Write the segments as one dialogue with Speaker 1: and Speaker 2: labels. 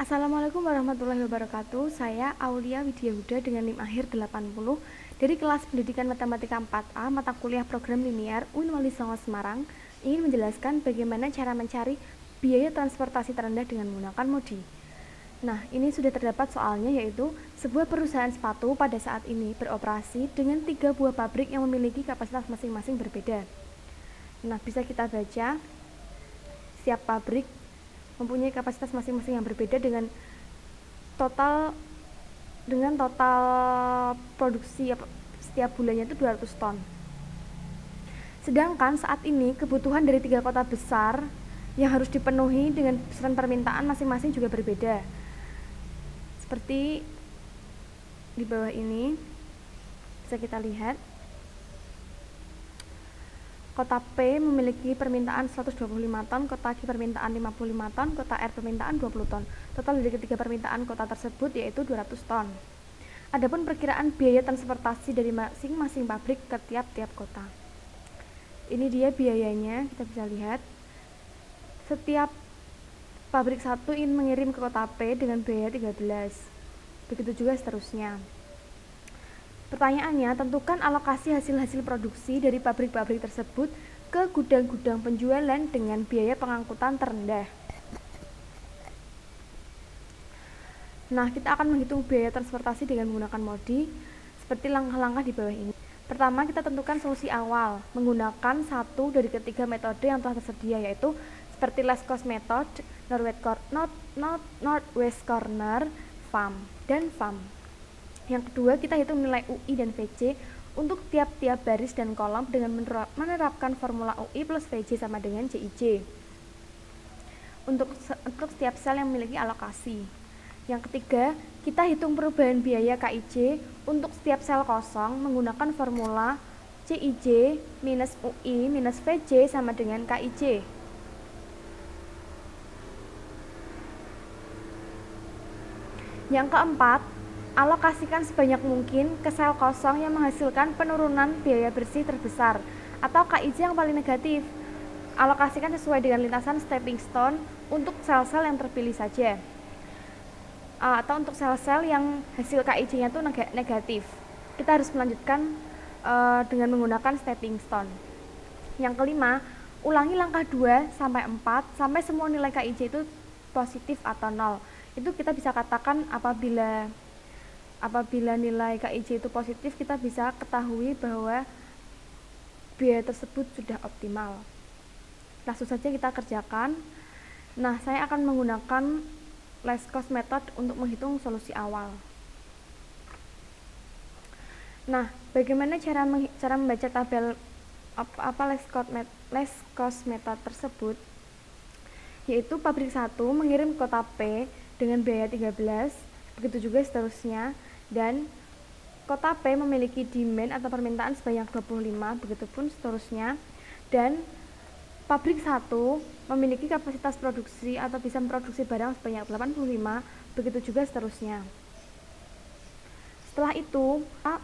Speaker 1: Assalamualaikum warahmatullahi wabarakatuh. Saya Aulia Widya Huda dengan NIM akhir 80 dari kelas Pendidikan Matematika 4A mata kuliah program linear UIN Wali Songo Semarang, ingin menjelaskan bagaimana cara mencari biaya transportasi terendah dengan menggunakan MODI. Nah, ini sudah terdapat soalnya, yaitu sebuah perusahaan sepatu pada saat ini beroperasi dengan 3 buah pabrik yang memiliki kapasitas masing-masing berbeda. Nah, bisa kita baca, setiap pabrik mempunyai kapasitas masing-masing yang berbeda dengan total produksi setiap bulannya itu 200 ton. Sedangkan saat ini kebutuhan dari 3 kota besar yang harus dipenuhi dengan besaran permintaan masing-masing juga berbeda. Seperti di bawah ini bisa kita lihat, Kota P memiliki permintaan 125 ton, Kota Q permintaan 55 ton, Kota R permintaan 20 ton. Total dari ketiga permintaan kota tersebut yaitu 200 ton. Adapun perkiraan biaya transportasi dari masing-masing pabrik ke tiap-tiap kota. Ini dia biayanya, kita bisa lihat. Setiap pabrik satu ingin mengirim ke kota P dengan biaya 13. Begitu juga seterusnya. Pertanyaannya, tentukan alokasi hasil-hasil produksi dari pabrik-pabrik tersebut ke gudang-gudang penjualan dengan biaya pengangkutan terendah. Nah, kita akan menghitung biaya transportasi dengan menggunakan MODI seperti langkah-langkah di bawah ini. Pertama, kita tentukan solusi awal menggunakan satu dari ketiga metode yang telah tersedia, yaitu seperti less cost method, Northwest Corner, FAM, dan FAM. Yang kedua, kita hitung nilai UI dan VC untuk tiap-tiap baris dan kolom dengan menerapkan formula UI plus VC sama dengan CIJ untuk setiap sel yang memiliki alokasi. Yang ketiga, kita hitung perubahan biaya KIJ untuk setiap sel kosong menggunakan formula CIJ minus UI minus VC sama dengan KIJ. Yang keempat, alokasikan sebanyak mungkin ke sel kosong yang menghasilkan penurunan biaya bersih terbesar atau KIJ yang paling negatif. Alokasikan sesuai dengan lintasan stepping stone untuk sel-sel yang terpilih saja, atau untuk sel-sel yang hasil KIJ-nya itu negatif. Kita harus melanjutkan dengan menggunakan stepping stone. Yang kelima, ulangi langkah 2 sampai 4 sampai semua nilai KIJ itu positif atau 0. Itu kita bisa katakan apabila nilai KIJ itu positif, kita bisa ketahui bahwa biaya tersebut sudah optimal. Langsung saja kita kerjakan. Nah, saya akan menggunakan less cost method untuk menghitung solusi awal. Nah, bagaimana cara membaca tabel less cost method tersebut? Yaitu pabrik 1 mengirim ke kota P dengan biaya 13, begitu juga seterusnya, dan kota P memiliki demand atau permintaan sebanyak 25, begitupun seterusnya, dan pabrik 1 memiliki kapasitas produksi atau bisa memproduksi barang sebanyak 85, begitu juga seterusnya. Setelah itu, kita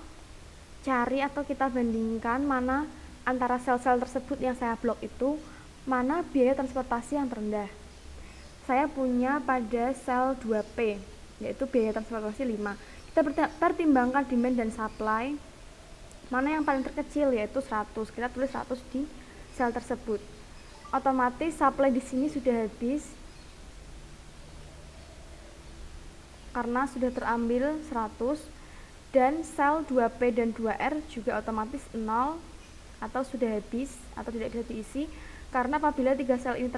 Speaker 1: cari atau kita bandingkan mana antara sel-sel tersebut yang saya blok itu, mana biaya transportasi yang terendah. Saya punya pada sel 2P, yaitu biaya transportasi 5. Kita pertimbangkan demand dan supply, mana yang paling terkecil, yaitu 100. Kita tulis 100 di sel tersebut. Otomatis supply di sini sudah habis karena sudah terambil 100, dan sel 2P dan 2R juga otomatis 0 atau sudah habis atau tidak bisa diisi, karena apabila 3 sel ini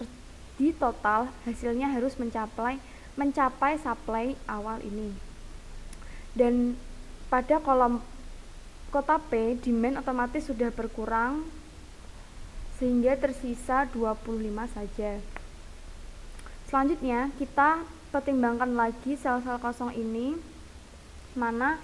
Speaker 1: di total hasilnya harus mencapai supply awal ini. Dan pada kolom kota P, demand otomatis sudah berkurang sehingga tersisa 25 saja. Selanjutnya, kita pertimbangkan lagi sel-sel kosong ini, mana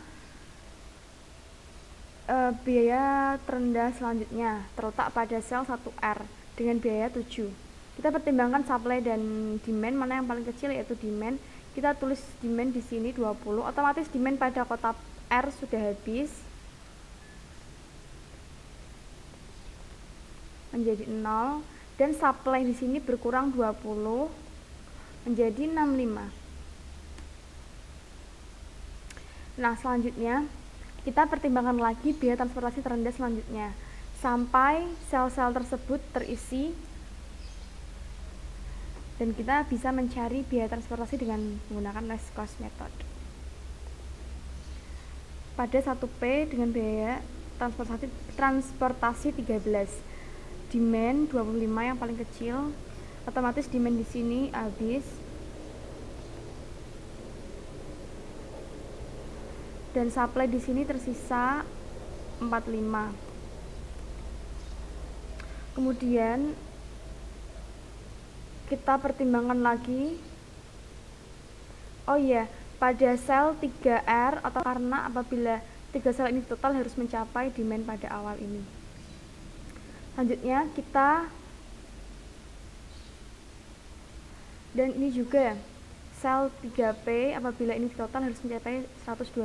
Speaker 1: biaya terendah selanjutnya terletak pada sel 1R dengan biaya 7. Kita pertimbangkan supply dan demand, mana yang paling kecil, yaitu demand. Kita tulis demand di sini 20. Otomatis demand pada kota R sudah habis menjadi 0, dan supply di sini berkurang 20 menjadi 65. Nah, selanjutnya kita pertimbangkan lagi biaya transportasi terendah selanjutnya sampai sel-sel tersebut terisi, dan kita bisa mencari biaya transportasi dengan menggunakan least cost method. Pada 1P dengan biaya transportasi 13, demand 25 yang paling kecil, otomatis demand di sini habis, dan supply di sini tersisa 45. Kemudian kita pertimbangkan lagi, oh iya, pada sel 3R, atau karena apabila 3 sel ini total harus mencapai demand pada awal ini. Selanjutnya kita, dan ini juga sel 3P apabila ini total harus mencapai 125,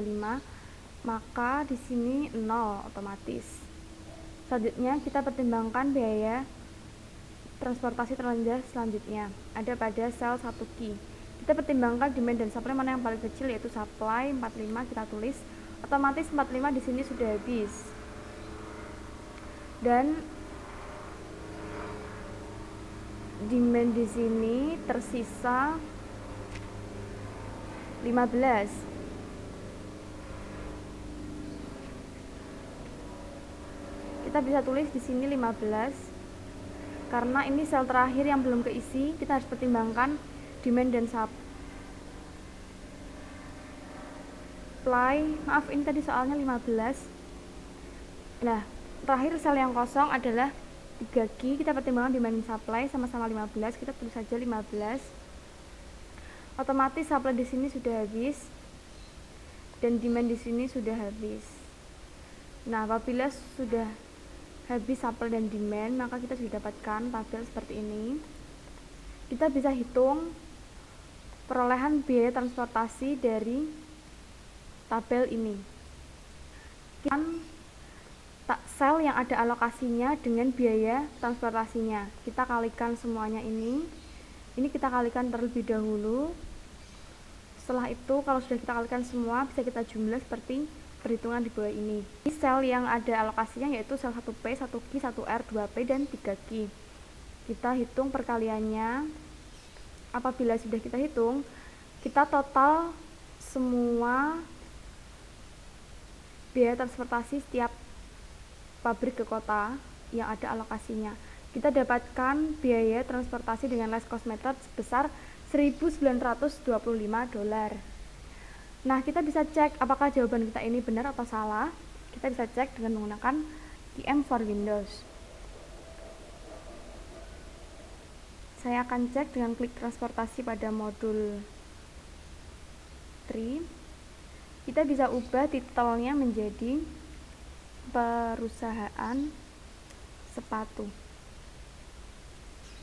Speaker 1: maka di sini 0 otomatis. Selanjutnya kita pertimbangkan biaya transportasi terendah selanjutnya ada pada sel 1Q. Kita pertimbangkan demand dan supply mana yang paling kecil, yaitu supply 45, kita tulis. Otomatis 45 di sini sudah habis. Dan demand di sini tersisa 15. Kita bisa tulis di sini 15 karena ini sel terakhir yang belum keisi. Kita harus pertimbangkan demand dan supply. Maaf, ini tadi soalnya 15. Nah, terakhir sel yang kosong adalah 3Q. Kita pertimbangkan demand dan supply sama-sama 15. Kita tulis saja 15. Otomatis supply di sini sudah habis dan demand di sini sudah habis. Nah, apabila sudah habis supply dan demand, maka kita sudah dapatkan tabel seperti ini. Kita bisa hitung perolehan biaya transportasi dari tabel ini. Sel yang ada alokasinya dengan biaya transportasinya, kita kalikan semuanya ini kita kalikan terlebih dahulu. Setelah itu, kalau sudah kita kalikan semua, bisa kita jumlah seperti perhitungan di bawah ini. Sel yang ada alokasinya yaitu sel 1P, 1Q, 1R, 2P, dan 3Q. Kita hitung perkaliannya. Apabila sudah kita hitung, kita total semua biaya transportasi setiap pabrik ke kota yang ada alokasinya. Kita dapatkan biaya transportasi dengan least cost method sebesar $1.925. Nah, kita bisa cek apakah jawaban kita ini benar atau salah. Kita bisa cek dengan menggunakan QM for Windows. Saya akan cek dengan klik transportasi pada modul 3. Kita bisa ubah titelnya menjadi perusahaan sepatu.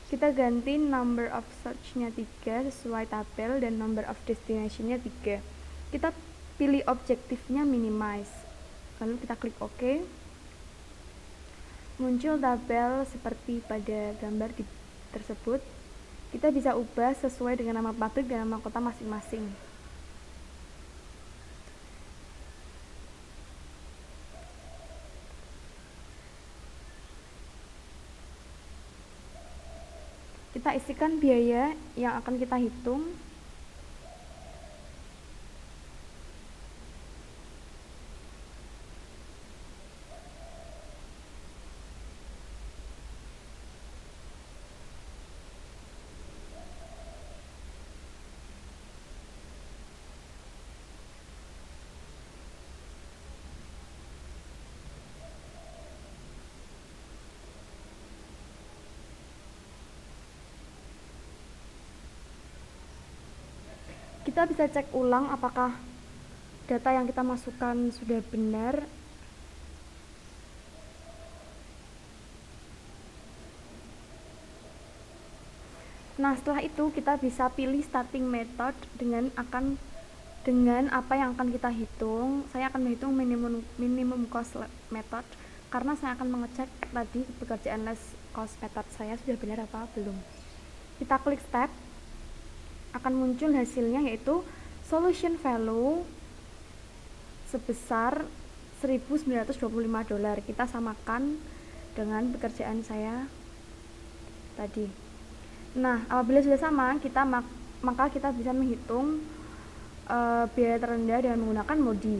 Speaker 1: Kita ganti number of search-nya 3 sesuai tabel dan number of destination-nya 3. Kita pilih objektifnya minimize, lalu kita klik OK. Muncul tabel seperti pada gambar tersebut. Kita bisa ubah sesuai dengan nama pabrik dan nama kota masing-masing. Kita isikan biaya yang akan kita hitung. Kita bisa cek ulang apakah data yang kita masukkan sudah benar. Nah, setelah itu kita bisa pilih starting method dengan apa yang akan kita hitung. Saya akan menghitung minimum cost method karena saya akan mengecek tadi pekerjaan less cost method saya sudah benar apa belum. Kita klik step, akan muncul hasilnya yaitu solution value sebesar $1.925. Kita samakan dengan pekerjaan saya tadi. Nah, apabila sudah sama, maka kita bisa menghitung biaya terendah dengan menggunakan MODI.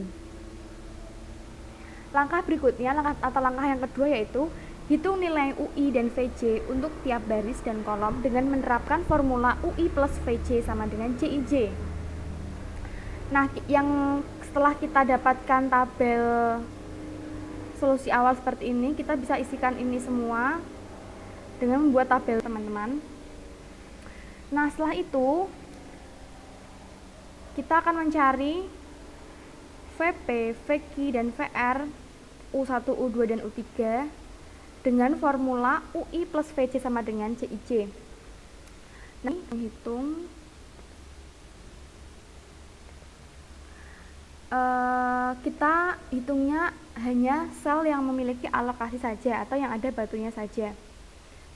Speaker 1: Langkah berikutnya, langkah yang kedua yaitu hitung nilai UI dan VJ untuk tiap baris dan kolom dengan menerapkan formula UI plus VJ sama dengan CIJ. Nah, yang setelah kita dapatkan tabel solusi awal seperti ini, kita bisa isikan ini semua dengan membuat tabel, teman-teman. Nah, setelah itu kita akan mencari VP, VQ, dan VR U1, U2, dan U3 dengan formula UI plus VJ sama dengan CIJ. Nah, menghitung kita hitungnya hanya sel yang memiliki alokasi saja atau yang ada batunya saja.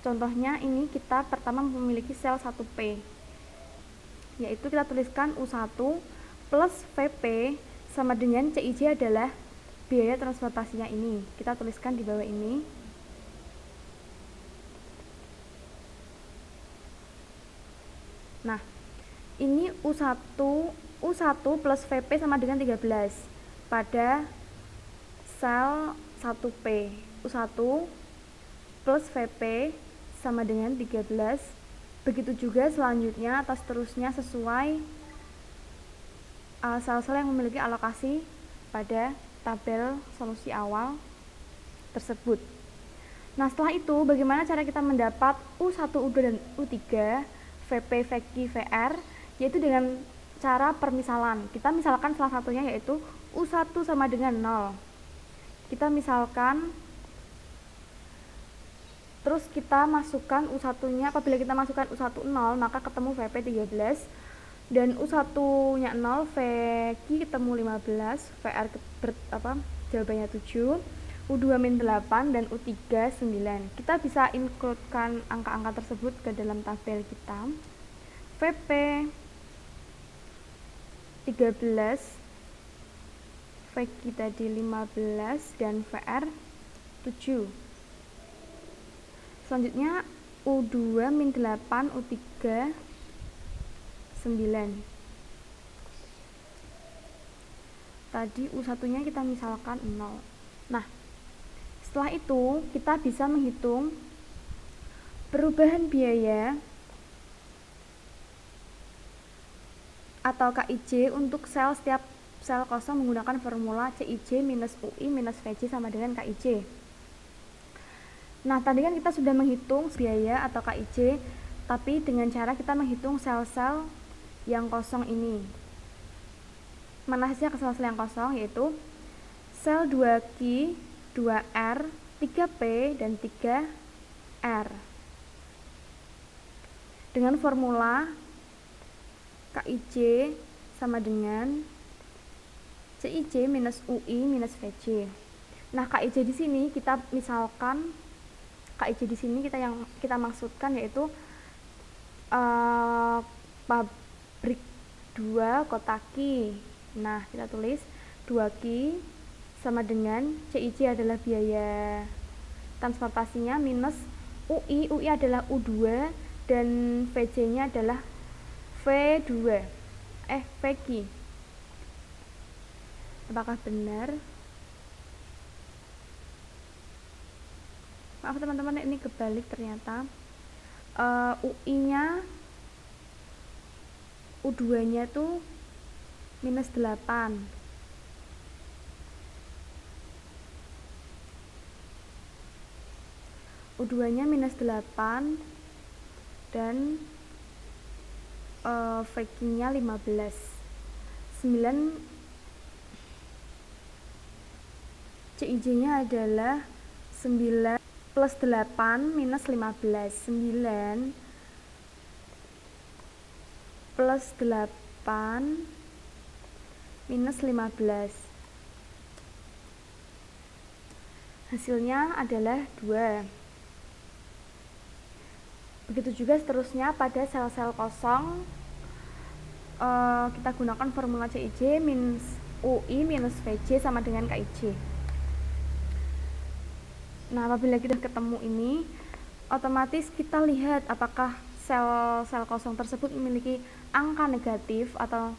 Speaker 1: Contohnya ini kita pertama memiliki sel 1P, yaitu kita tuliskan U1 plus VP sama dengan CIJ adalah biaya transportasinya ini. Kita tuliskan di bawah ini. Nah, ini U1 plus VP sama dengan 13 pada sel 1P. U1 plus VP sama dengan 13. Begitu juga selanjutnya atau seterusnya sesuai sel-sel yang memiliki alokasi pada tabel solusi awal tersebut. Nah, setelah itu bagaimana cara kita mendapat U1, U2, dan U3, VP, VQ, VR, yaitu dengan cara permisalan. Kita misalkan salah satunya yaitu U1 sama dengan 0. Kita misalkan, terus kita masukkan U1-nya, apabila kita masukkan U1 0, maka ketemu VP 13, dan U1-nya 0, VQ ketemu 15, VR jawabannya 7, U2 min 8, dan U3 9. Kita bisa includekan angka-angka tersebut ke dalam tabel kita. VP 13, VQ tadi 15, dan VR 7. Selanjutnya U2 min 8, U3 9. Tadi U1-nya kita misalkan 0. Nah, setelah itu kita bisa menghitung perubahan biaya atau KIJ untuk setiap sel kosong menggunakan formula CIJ minus UI minus VJ sama dengan KIJ. Nah, tadi kan kita sudah menghitung biaya atau KIJ, tapi dengan cara kita menghitung sel-sel yang kosong ini. Mana saja ke sel-sel yang kosong, yaitu sel 2Q, 2R, 3P, dan 3R. Dengan formula KIJ sama dengan CIJ minus UI minus VJ. Nah, KIJ di sini kita misalkan KIJ di sini yang kita maksudkan yaitu pabrik 2 kota Q. Nah, kita tulis 2Q sama dengan CIJ adalah biaya transportasinya minus UI adalah U2 dan VJ-nya adalah VQ. Apakah benar? Maaf teman-teman, ini kebalik ternyata. UI-nya U2-nya tuh minus 8. U2-nya minus 8 dan VQ-nya 15. 9 CIJ-nya adalah 9 plus 8 minus 15. 9 plus 8 minus 15. Hasilnya adalah 2. Begitu juga seterusnya pada sel-sel kosong, kita gunakan formula CIJ UI minus VC sama dengan KIC. Nah, apabila kita ketemu ini, otomatis kita lihat apakah sel-sel kosong tersebut memiliki angka negatif atau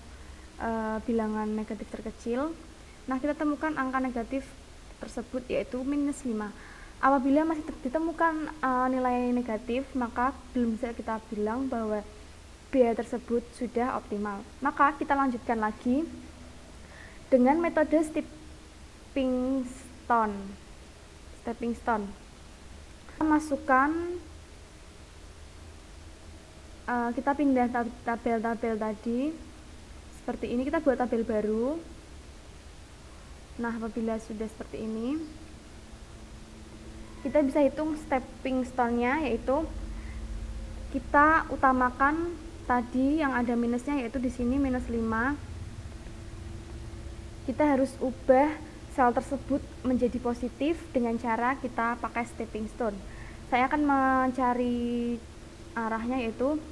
Speaker 1: bilangan negatif terkecil. Nah, kita temukan angka negatif tersebut yaitu minus 5. Apabila masih ditemukan nilai negatif, maka belum bisa kita bilang bahwa biaya tersebut sudah optimal. Maka kita lanjutkan lagi dengan metode stepping stone. Masukkan, kita pindah tabel-tabel tadi seperti ini, kita buat tabel baru. Nah, apabila sudah seperti ini, kita bisa hitung stepping stone-nya, yaitu kita utamakan tadi yang ada minusnya, yaitu di sini minus 5. Kita harus ubah sel tersebut menjadi positif dengan cara kita pakai stepping stone. Saya akan mencari arahnya, yaitu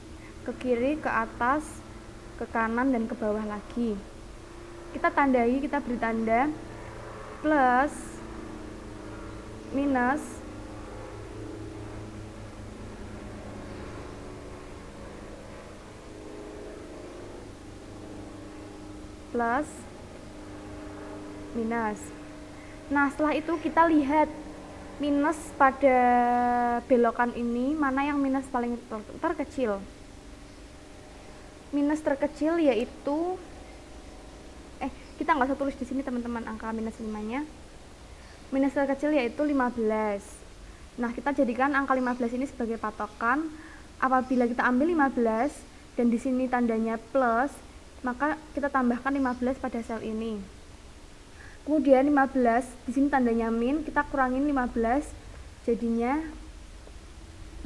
Speaker 1: ke kiri, ke atas, ke kanan, dan ke bawah lagi. Kita tandai, kita beri tanda plus, minus, plus, minus. Nah, setelah itu kita lihat minus pada belokan ini mana yang minus paling terkecil. Minus terkecil yaitu kita nggak usah tulis di sini teman-teman angka minus 5-nya. Minus terkecil yaitu 15. Nah, kita jadikan angka 15 ini sebagai patokan. Apabila kita ambil 15 dan di sini tandanya plus, maka kita tambahkan 15 pada sel ini. Kemudian 15 di sini tandanya min, kita kurangin 15 jadinya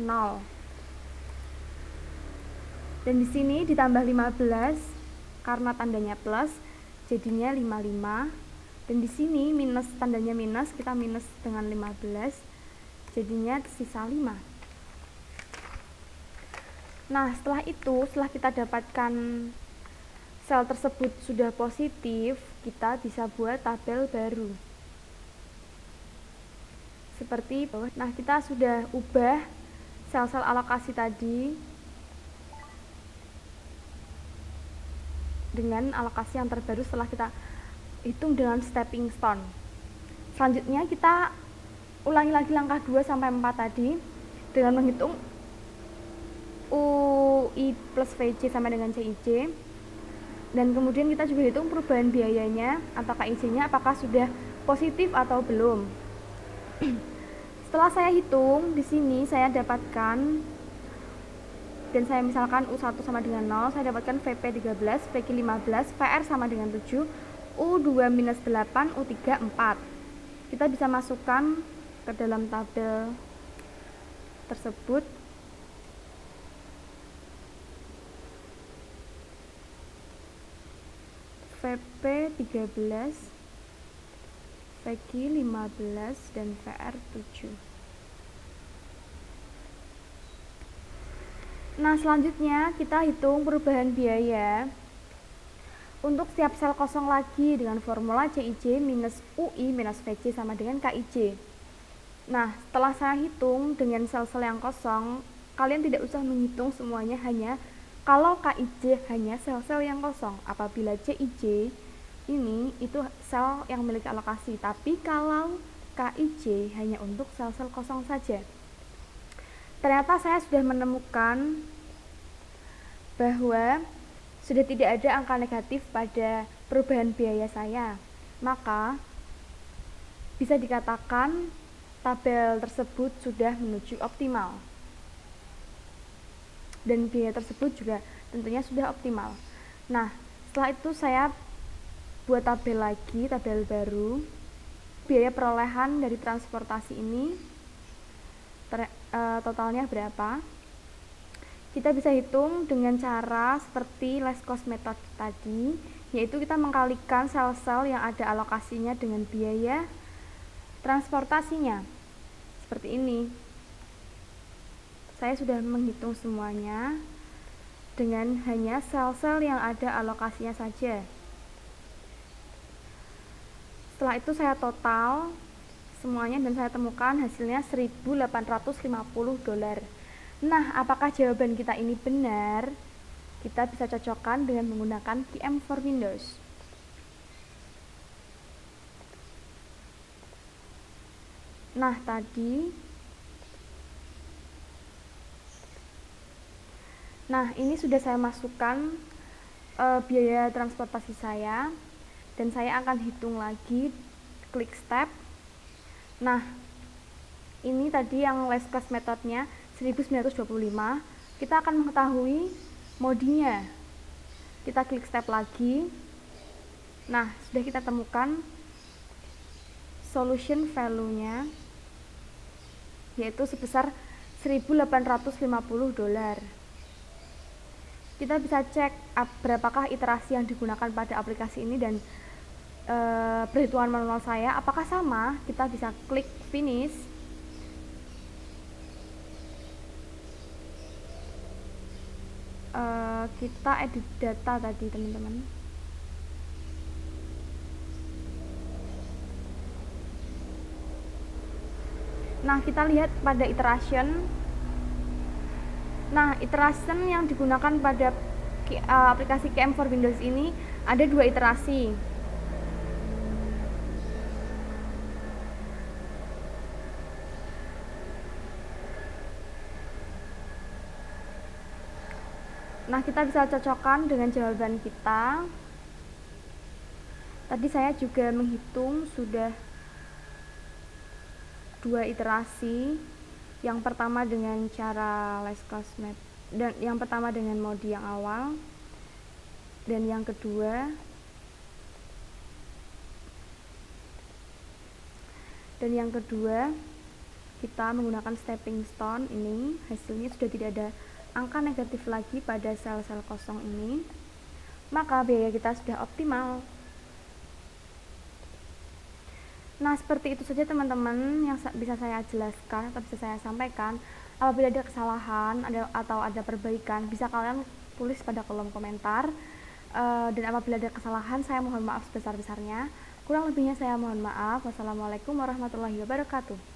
Speaker 1: 0. Dan di sini ditambah 15 karena tandanya plus jadinya 55. Dan di sini minus, tandanya minus, kita minus dengan 15 jadinya sisa 5. Nah, setelah itu, setelah kita dapatkan sel tersebut sudah positif, kita bisa buat tabel baru seperti bawah. Nah, kita sudah ubah sel-sel alokasi tadi dengan alokasi yang terbaru setelah kita hitung dengan stepping stone. Selanjutnya kita ulangi lagi langkah 2 sampai 4 tadi dengan menghitung UI plus VC sama dengan CIC. Dan kemudian kita juga hitung perubahan biayanya atau KIC-nya apakah sudah positif atau belum. Setelah saya hitung, di sini saya dapatkan, dan saya misalkan U1 sama dengan 0, saya dapatkan VP 13, VQ 15, PR sama dengan 7, U2 minus 8, U3 4. Kita bisa masukkan ke dalam tabel tersebut. VP 13, VQ 15, dan VR 7. Nah, selanjutnya kita hitung perubahan biaya untuk setiap sel kosong lagi dengan formula CIC minus UI minus VC sama dengan KIC. Nah, setelah saya hitung dengan sel-sel yang kosong, kalian tidak usah menghitung semuanya, hanya kalau KIC hanya sel-sel yang kosong. Apabila CIC ini itu sel yang memiliki alokasi, tapi kalau KIC hanya untuk sel-sel kosong saja. Ternyata saya sudah menemukan bahwa sudah tidak ada angka negatif pada perubahan biaya saya. Maka bisa dikatakan tabel tersebut sudah menuju optimal. Dan biaya tersebut juga tentunya sudah optimal. Nah, setelah itu saya buat tabel lagi, tabel baru. Biaya perolehan dari transportasi ini totalnya berapa? Kita bisa hitung dengan cara seperti less cost method tadi, yaitu kita mengkalikan sel-sel yang ada alokasinya dengan biaya transportasinya. Seperti ini. Saya sudah menghitung semuanya dengan hanya sel-sel yang ada alokasinya saja. Setelah itu saya total semuanya dan saya temukan hasilnya $1.850. Nah, apakah jawaban kita ini benar? Kita bisa cocokkan dengan menggunakan QM for Windows. Nah, ini sudah saya masukkan biaya transportasi saya, dan saya akan hitung lagi, klik step. Nah, ini tadi yang less cost methodnya 1925. Kita akan mengetahui modinya. Kita klik step lagi. Nah, sudah kita temukan solution value-nya, yaitu sebesar $1.850. Kita bisa cek berapakah iterasi yang digunakan pada aplikasi ini dan perhitungan manual saya apakah sama. Kita bisa klik finish. Kita edit data tadi, teman-teman. Nah, kita lihat pada iteration. Nah, iteration yang digunakan pada aplikasi QM for Windows ini ada 2 iterasi. Nah, kita bisa cocokkan dengan jawaban kita. Tadi saya juga menghitung sudah 2 iterasi. Yang pertama dengan cara less cost method, dan yang pertama dengan mode yang awal, dan yang kedua kita menggunakan stepping stone. Ini hasilnya sudah tidak ada angka negatif lagi pada sel-sel kosong ini, maka biaya kita sudah optimal. Nah, seperti itu saja teman-teman yang bisa saya jelaskan atau bisa saya sampaikan. Apabila ada kesalahan atau ada perbaikan, bisa kalian tulis pada kolom komentar. Dan apabila ada kesalahan, saya mohon maaf sebesar-besarnya. Kurang lebihnya saya mohon maaf. Wassalamualaikum warahmatullahi wabarakatuh.